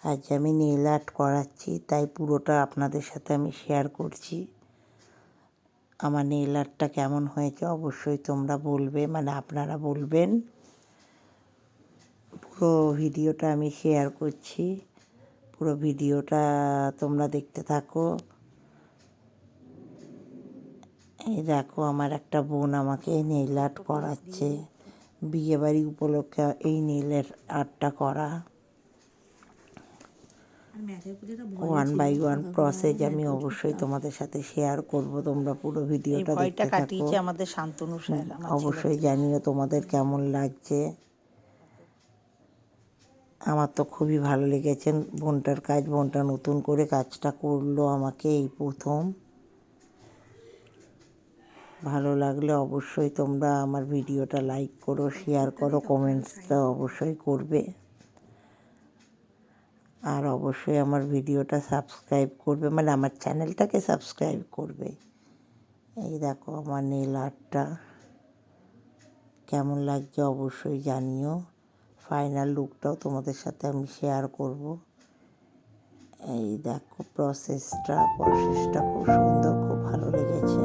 আজ আমি nail art করাচ্ছি, তাই পুরোটা আপনাদের সাথে আমি শেয়ার করছি। আমার নেল আর্টটা কেমন হয়েছে অবশ্যই তোমরা বলবে, মানে আপনারা বলবেন। পুরো ভিডিওটা আমি শেয়ার করছি, পুরো ভিডিওটা তোমরা দেখতে থাকো। এই দেখো, আমার একটা বোন আমাকে নেল আর্ট করাচ্ছে। বিয়েবাড়ি উপলক্ষে এই নেলের আর্টটা করা। 1 বাই 1 প্রসেস আমি অবশ্যই তোমাদের সাথে শেয়ার করব, তোমরা পুরো ভিডিওটা দেখতে থাকো। আমাদের শান্তনু স্যার অবশ্যই জানিও তোমাদের কেমন লাগছে। আমার তো খুবই ভালো লেগেছে বোনটার কাজ। বোনটা নতুন করে কাজটা করলো আমাকে এই প্রথম। ভালো লাগলে অবশ্যই তোমরা আমার ভিডিওটা লাইক করো, শেয়ার করো, কমেন্টসটা অবশ্যই করবে। আর অবশ্যই আমার ভিডিওটা সাবস্ক্রাইব করবে, মানে আমার চ্যানেলটাকে সাবস্ক্রাইব করবে। এই দেখো আমার নেল আর্টটা কেমন লাগছে অবশ্যই জানিও। ফাইনাল লুকটাও তোমাদের সাথে আমি শেয়ার করব। এই দেখো প্রসেসটা খুব সুন্দর, খুব ভালো লেগেছে।